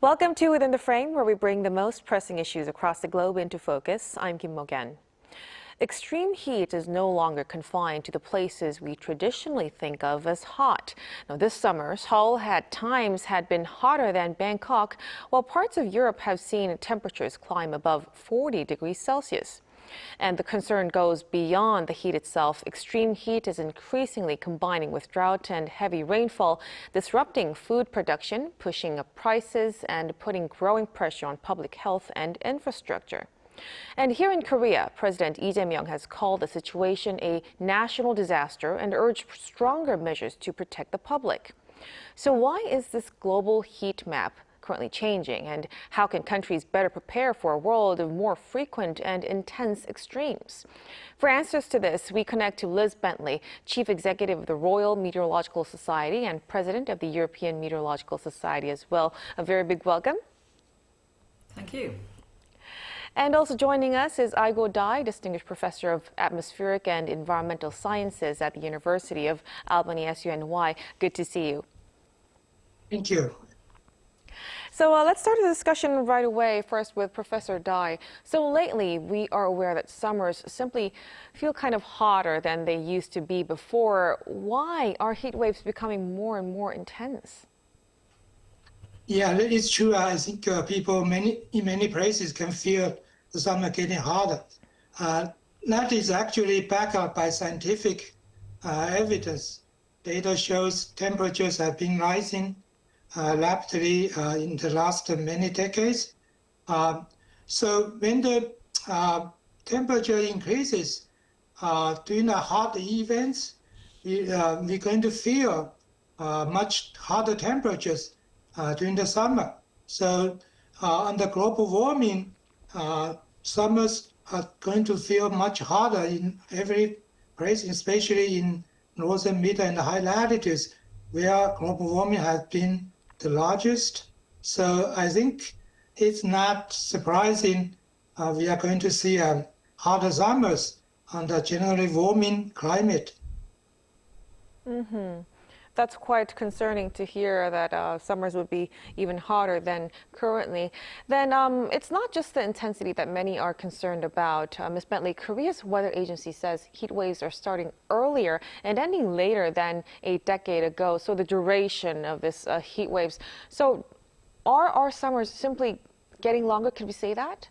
Welcome to Within the Frame, where we bring the most pressing issues across the globe into focus. I'm Kim Mok-yeon. Extreme heat is no longer confined to the places we traditionally think of as hot. Now, this summer, Seoul had been hotter than Bangkok, while parts of Europe have seen temperatures climb above 40 degrees Celsius. And the concern goes beyond the heat itself. Extreme heat is increasingly combining with drought and heavy rainfall, disrupting food production, pushing up prices, and putting growing pressure on public health and infrastructure. And here in Korea, President Lee Jae Myung has called the situation a national disaster and urged stronger measures to protect the public. So why is this global heat map currently changing, and how can countries better prepare for a world of more frequent and intense extremes? For answers to this, we connect to Liz Bentley, Chief Executive of the Royal Meteorological Society and President of the European Meteorological Society as well. A very big welcome. Thank you. And also joining us is Aigoo Dai, Distinguished Professor of Atmospheric and Environmental Sciences at the University of Albany, SUNY. Good to see you. Thank you. So let's start the discussion right away, first with Professor Dai. So lately, we are aware that summers simply feel kind of hotter than they used to be before. Why are heat waves becoming more and more intense? Yeah, it's true. I think people in many places can feel the summer getting hotter. That is actually backed up by scientific evidence. Data shows temperatures have been rising rapidly in the last many decades. So when the temperature increases during the hot events, we're going to feel much hotter temperatures during the summer. So under global warming, summers are going to feel much hotter in every place, especially in northern, mid, and high latitudes, where global warming has been the largest. So I think it's not surprising we are going to see hotter summers under generally warming climate. Mm-hmm. That's quite concerning to hear that summers would be even hotter than currently. Then it's not just the intensity that many are concerned about. Ms. Bentley, Korea's weather agency says heat waves are starting earlier and ending later than a decade ago. So the duration of this heat waves. So are our summers simply getting longer? Can we say that?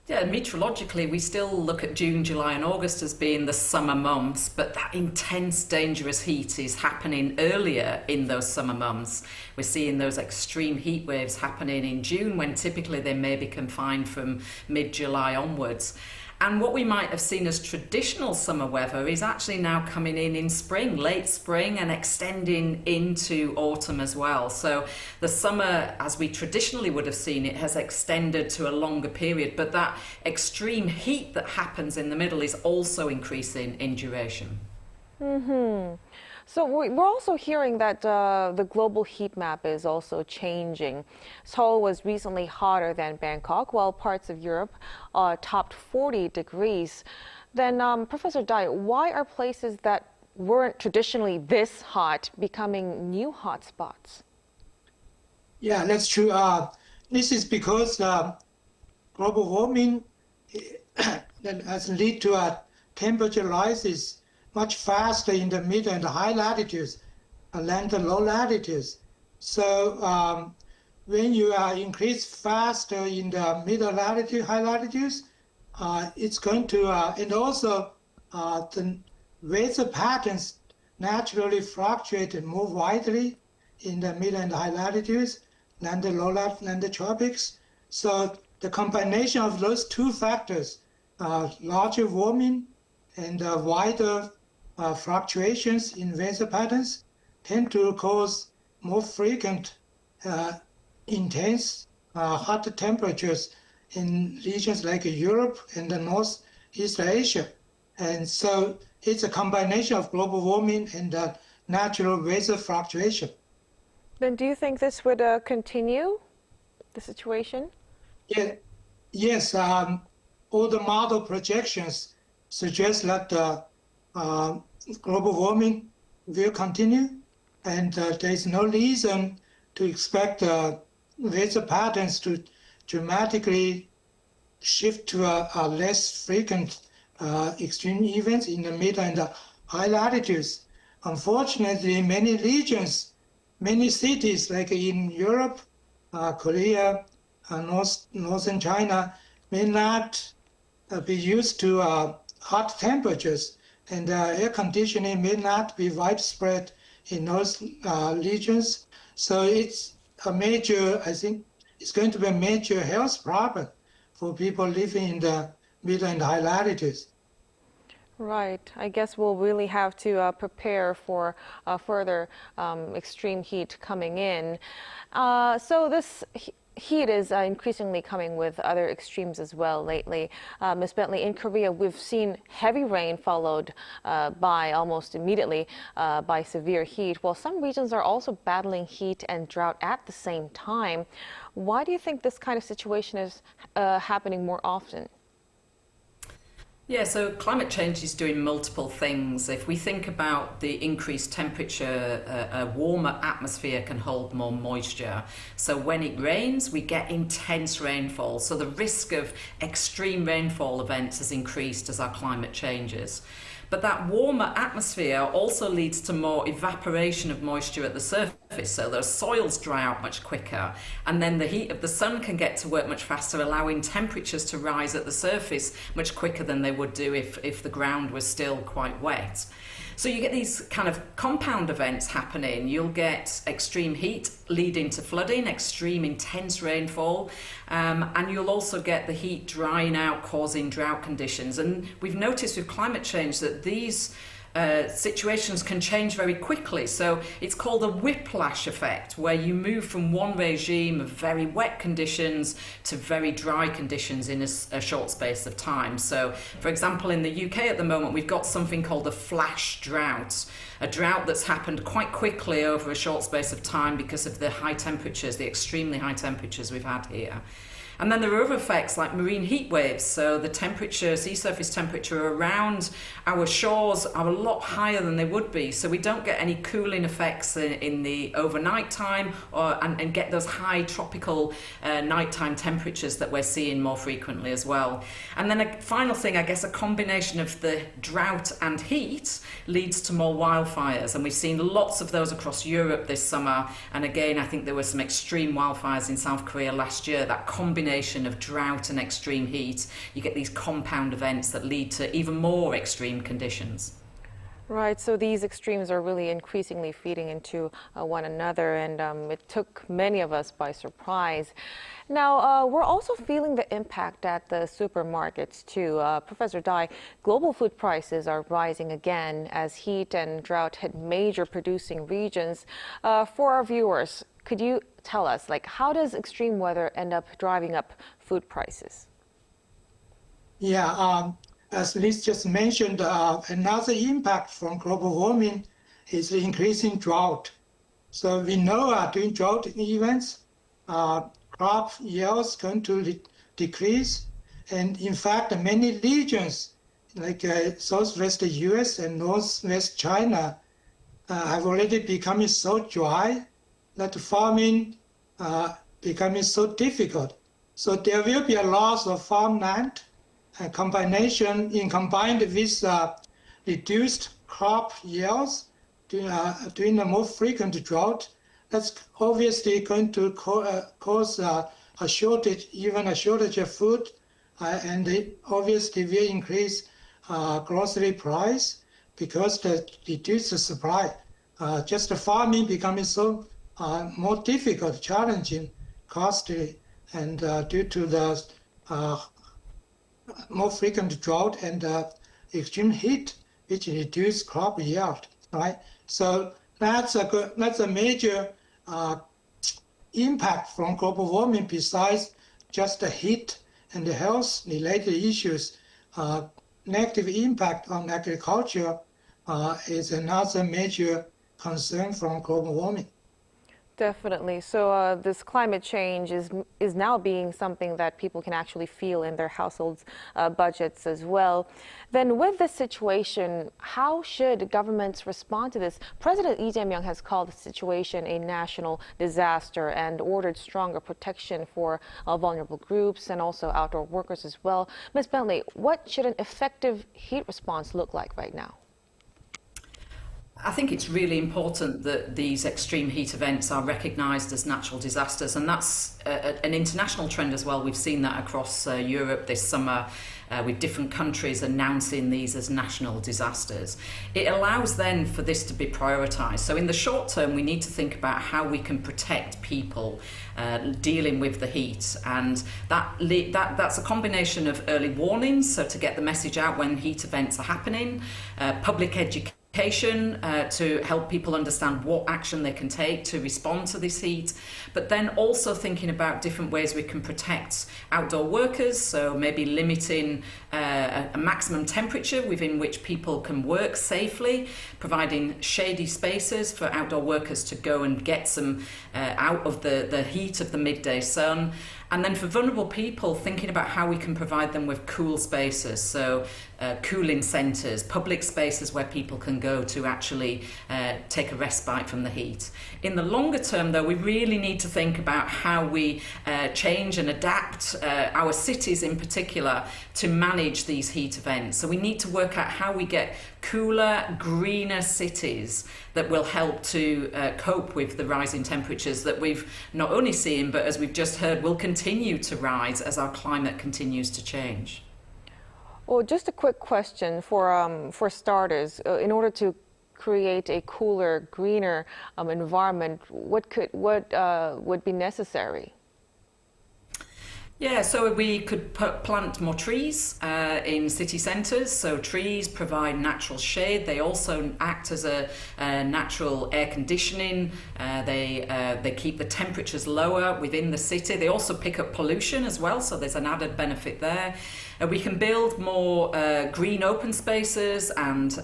Yeah, meteorologically, we still look at June, July and August as being the summer months, but that intense, dangerous heat is happening earlier in those summer months. We're seeing those extreme heat waves happening in June, when typically they may be confined from mid-July onwards. And what we might have seen as traditional summer weather is actually now coming in spring, late spring, and extending into autumn as well. So the summer, as we traditionally would have seen it, has extended to a longer period, but that extreme heat that happens in the middle is also increasing in duration. Mm-hmm. So we're also hearing that the global heat map is also changing. Seoul was recently hotter than Bangkok, while parts of Europe topped 40 degrees. Then, Professor Dai, why are places that weren't traditionally this hot becoming new hotspots? Yeah, that's true. This is because global warming has led to temperature rises much faster in the mid and high latitudes than the low latitudes. So when you increase faster in the middle latitude, high latitudes, it's going to, and also the weather patterns naturally fluctuate more widely in the mid and high latitudes than the low latitudes and the tropics. So the combination of those two factors, larger warming and wider fluctuations in weather patterns, tend to cause more frequent, intense, hotter temperatures in regions like Europe and the Northeast Asia. And so it's a combination of global warming and natural weather fluctuation. Then do you think this would continue, the situation? Yeah, yes, all the model projections suggest that global warming will continue, and there is no reason to expect weather patterns to dramatically shift to a less frequent extreme events in the mid and high latitudes. Unfortunately, many regions, many cities like in Europe, Korea, northern China may not be used to hot temperatures, and air conditioning may not be widespread in those regions. So it's a major, I think, it's going to be a major health problem for people living in the mid and high latitudes. Right. I guess we'll really have to prepare for further extreme heat coming in. So this heat is increasingly coming with other extremes as well lately. Ms. Bentley, in Korea, we've seen heavy rain followed by almost immediately by severe heat, while some regions are also battling heat and drought at the same time. Why do you think this kind of situation is happening more often? Yeah, so climate change is doing multiple things. If we think about the increased temperature, a warmer atmosphere can hold more moisture. So when it rains, we get intense rainfall. So the risk of extreme rainfall events has increased as our climate changes. But that warmer atmosphere also leads to more evaporation of moisture at the surface, so those soils dry out much quicker, and then the heat of the sun can get to work much faster, allowing temperatures to rise at the surface much quicker than they would do if the ground was still quite wet. So you get these kind of compound events happening. You'll get extreme heat leading to flooding, extreme intense rainfall, and you'll also get the heat drying out, causing drought conditions. And we've noticed with climate change that these situations can change very quickly. So it's called a whiplash effect, where you move from one regime of very wet conditions to very dry conditions in a short space of time. So, for example, in the UK at the moment, we've got something called a flash drought, a drought that's happened quite quickly over a short space of time because of the high temperatures, the extremely high temperatures we've had here. And then there are other effects like marine heat waves. So the temperature, sea surface temperature around our shores are a lot higher than they would be. So we don't get any cooling effects in the overnight time and get those high tropical nighttime temperatures that we're seeing more frequently as well. And then a final thing, I guess a combination of the drought and heat leads to more wildfires. And we've seen lots of those across Europe this summer. And again, I think there were some extreme wildfires in South Korea last year. That combination of drought and extreme heat, you get these compound events that lead to even more extreme conditions. Right, so these extremes are really increasingly feeding into one another, and it took many of us by surprise. Now, we're also feeling the impact at the supermarkets too. Professor Dai, global food prices are rising again as heat and drought hit major producing regions. For our viewers, could you tell us, how does extreme weather end up driving up food prices? Yeah, as Liz just mentioned, another impact from global warming is the increasing drought. So we know during drought events, crop yields going to decrease. And in fact, many regions like southwest US and northwest China have already become so dry that farming becoming so difficult. So there will be a loss of farmland combined with reduced crop yields during a more frequent drought. That's obviously going to cause a shortage, even a shortage of food, and it obviously will increase grocery price because the reduced supply. Just the farming becoming so more difficult, challenging, costly, and due to the more frequent drought and extreme heat, which reduce crop yield, right? So that's a major impact from global warming. Besides just the heat and the health-related issues, negative impact on agriculture is another major concern from global warming. Definitely. So this climate change is now being something that people can actually feel in their households' budgets as well. Then with this situation, how should governments respond to this? President Lee Jae Myung has called the situation a national disaster and ordered stronger protection for vulnerable groups and also outdoor workers as well. Ms. Bentley, what should an effective heat response look like right now? I think it's really important that these extreme heat events are recognised as natural disasters, and that's an international trend as well. We've seen that across Europe this summer with different countries announcing these as national disasters. It allows then for this to be prioritised. So in the short term, we need to think about how we can protect people dealing with the heat, and that's a combination of early warnings, so to get the message out when heat events are happening, public education, to help people understand what action they can take to respond to this heat, but then also thinking about different ways we can protect outdoor workers, so maybe limiting a maximum temperature within which people can work safely, providing shady spaces for outdoor workers to go and get some out of the heat of the midday sun. And then for vulnerable people, thinking about how we can provide them with cool spaces, so cooling centres, public spaces where people can go to actually take a respite from the heat. In the longer term, though, we really need to think about how we change and adapt our cities in particular to manage these heat events. So we need to work out how we get cooler, greener cities that will help to cope with the rising temperatures that we've not only seen, but as we've just heard, will continue to rise as our climate continues to change. Well, just a quick question for starters. In order to create a cooler, greener environment, what would be necessary? Yeah, so we could plant more trees in city centres. So trees provide natural shade. They also act as a natural air conditioning. They keep the temperatures lower within the city. They also pick up pollution as well, so there's an added benefit there. We can build more green open spaces and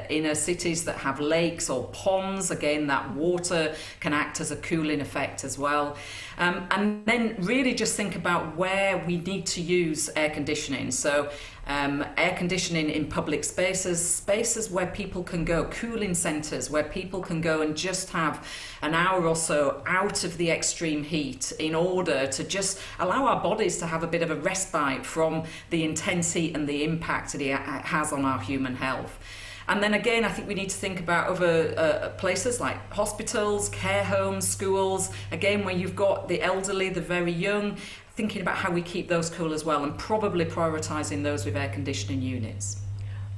inner cities that have lakes or ponds. Again, that water can act as a cooling effect as well. And then really just think about where we need to use air conditioning. So air conditioning in public spaces where people can go, cooling centres where people can go and just have an hour or so out of the extreme heat in order to just allow our bodies to have a bit of a respite from the intense heat and the impact that it has on our human health. And then again, I think we need to think about other places like hospitals, care homes, schools, again, where you've got the elderly, the very young, thinking about how we keep those cool as well, and probably prioritising those with air conditioning units.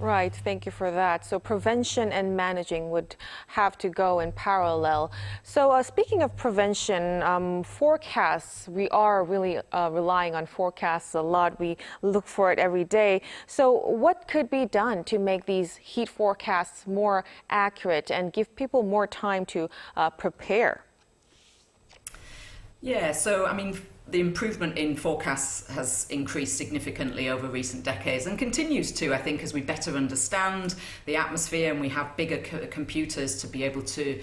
Right, thank you for that. So prevention and managing would have to go in parallel. So speaking of prevention, forecasts, we are really relying on forecasts a lot. We look for it every day. So what could be done to make these heat forecasts more accurate and give people more time to prepare? Yeah, so I mean, the improvement in forecasts has increased significantly over recent decades and continues to, I think, as we better understand the atmosphere and we have bigger computers to be able to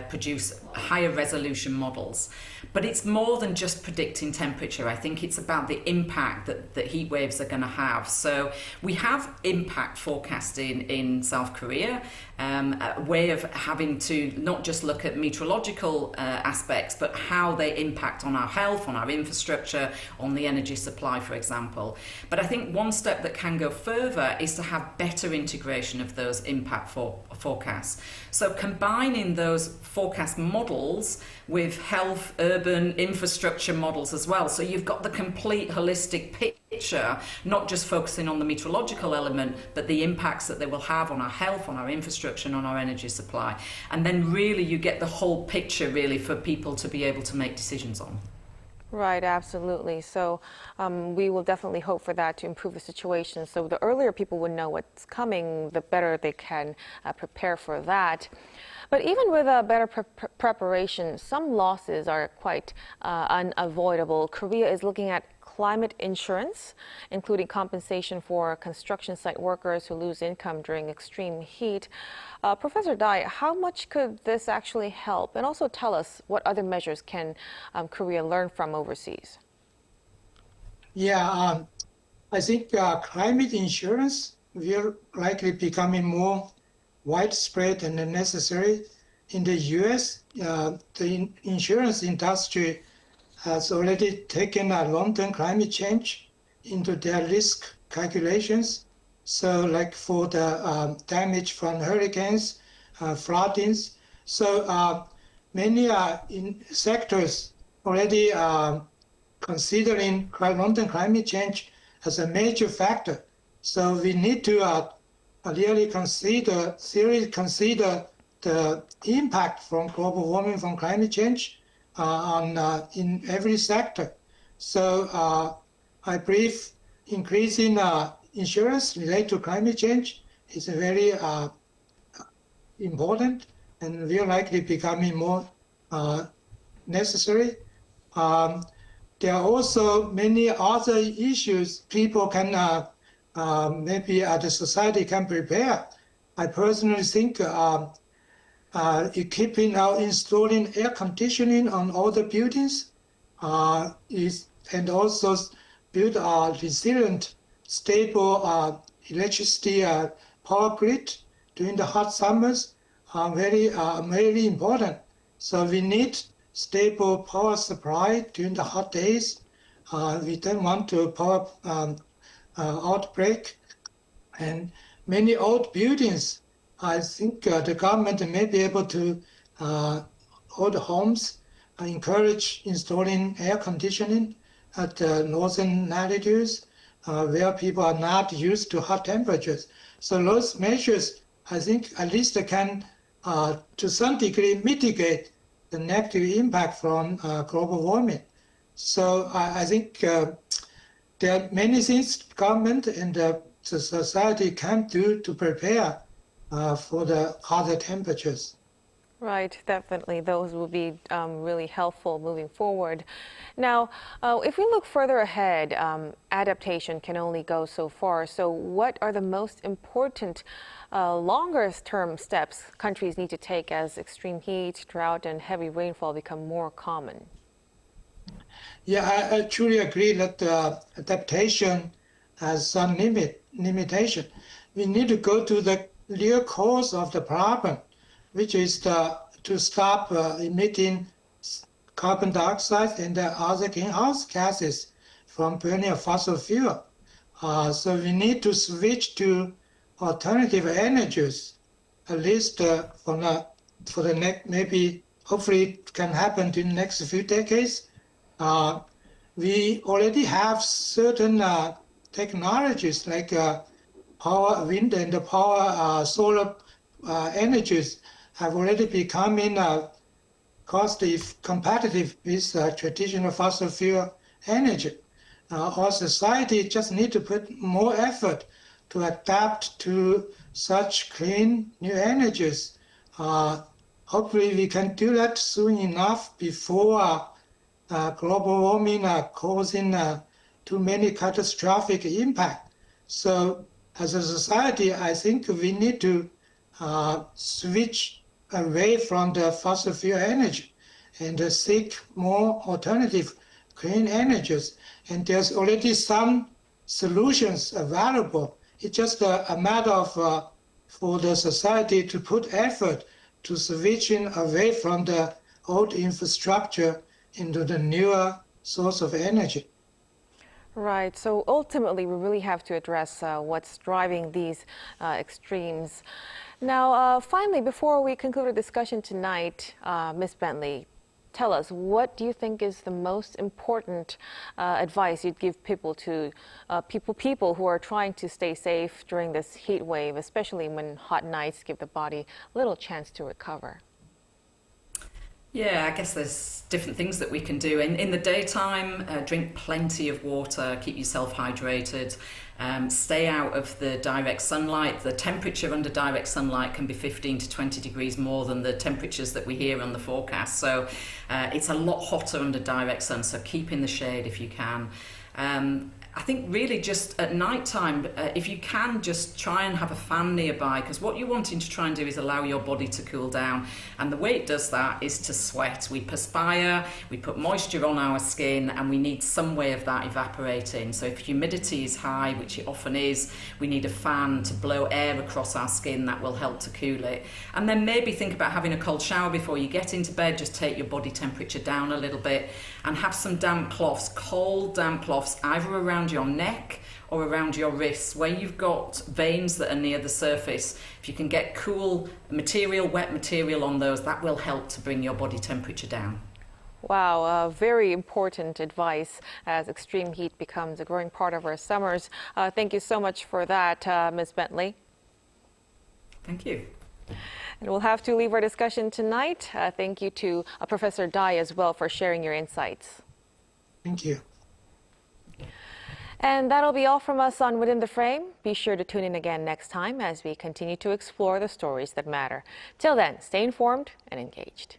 produce higher resolution models. But it's more than just predicting temperature. I think it's about the impact that heat waves are going to have. So we have impact forecasting in South Korea, a way of having to not just look at meteorological aspects, but how they impact on our health, on our infrastructure, on the energy supply, for example. But I think one step that can go further is to have better integration of those impact forecasts. So combining those forecast models with health, urban infrastructure models as well. So you've got the complete holistic picture, not just focusing on the meteorological element, but the impacts that they will have on our health, on our infrastructure, and on our energy supply. And then really you get the whole picture really for people to be able to make decisions on. Right, absolutely. So we will definitely hope for that to improve the situation. So the earlier people would know what's coming, the better they can prepare for that. But even with a better preparation, some losses are quite unavoidable. Korea is looking at climate insurance, including compensation for construction site workers who lose income during extreme heat. Professor Dai, how much could this actually help? And also tell us what other measures can Korea learn from overseas? Yeah, I think climate insurance will likely becoming more widespread and necessary. In the U.S., the insurance industry has already taken long-term climate change into their risk calculations. So like for the damage from hurricanes, floodings. So many sectors already considering long-term climate change as a major factor. So we need to really seriously consider the impact from global warming, from climate change in every sector. So I believe increasing insurance related to climate change is very important and will likely becoming more necessary. There are also many other issues people can maybe the society can prepare. I personally think installing air conditioning on all the buildings and also build a resilient, stable electricity power grid during the hot summers are very important. So we need stable power supply during the hot days. We don't want to power outbreak. And many old buildings, I think the government may be able to, old homes, encourage installing air conditioning at the northern latitudes where people are not used to hot temperatures. So those measures, I think, at least can, to some degree, mitigate the negative impact from global warming. So I think there are many things government and the society can do to prepare for the hotter temperatures. Right, definitely. Those will be really helpful moving forward. Now, if we look further ahead, adaptation can only go so far. So what are the most important longer-term steps countries need to take as extreme heat, drought, and heavy rainfall become more common? Yeah, I truly agree that adaptation has some limitation. We need to go to the real cause of the problem, which is to stop emitting carbon dioxide and other greenhouse gases from burning of fossil fuel. So we need to switch to alternative energies, at least for the next, maybe hopefully it can happen in the next few decades. We already have certain technologies like power wind and the power solar energies have already becoming cost competitive with traditional fossil fuel energy. Our society just need to put more effort to adapt to such clean new energies. Hopefully we can do that soon enough before global warming causing too many catastrophic impact. So as a society, I think we need to switch away from the fossil fuel energy and seek more alternative clean energies. And there's already some solutions available. It's just a matter of for the society to put effort to switching away from the old infrastructure into the newer source of energy. Right. So ultimately, we really have to address what's driving these extremes. Now, finally, before we conclude our discussion tonight, Ms. Bentley, tell us, what do you think is the most important advice you'd give people to people who are trying to stay safe during this heat wave, especially when hot nights give the body little chance to recover? Yeah, I guess there's different things that we can do. In the daytime, drink plenty of water, keep yourself hydrated, stay out of the direct sunlight. The temperature under direct sunlight can be 15 to 20 degrees more than the temperatures that we hear on the forecast. So it's a lot hotter under direct sun, so keep in the shade if you can. I think really just at night time, if you can, just try and have a fan nearby, because what you're wanting to try and do is allow your body to cool down. And the way it does that is to sweat. We perspire, we put moisture on our skin, and we need some way of that evaporating. So if humidity is high, which it often is, we need a fan to blow air across our skin that will help to cool it. And then maybe think about having a cold shower before you get into bed. Just take your body temperature down a little bit and have some damp cloths, cold damp cloths, either around your neck or around your wrists where you've got veins that are near the surface. If you can get cool material, wet material on those, that will help to bring your body temperature down. Wow, very important advice as extreme heat becomes a growing part of our summers. Thank you so much for that, Ms. Bentley. Thank you. And we'll have to leave our discussion tonight. Thank you to Professor Dai as well for sharing your insights. Thank you. And that'll be all from us on Within the Frame. Be sure to tune in again next time as we continue to explore the stories that matter. Till then, stay informed and engaged.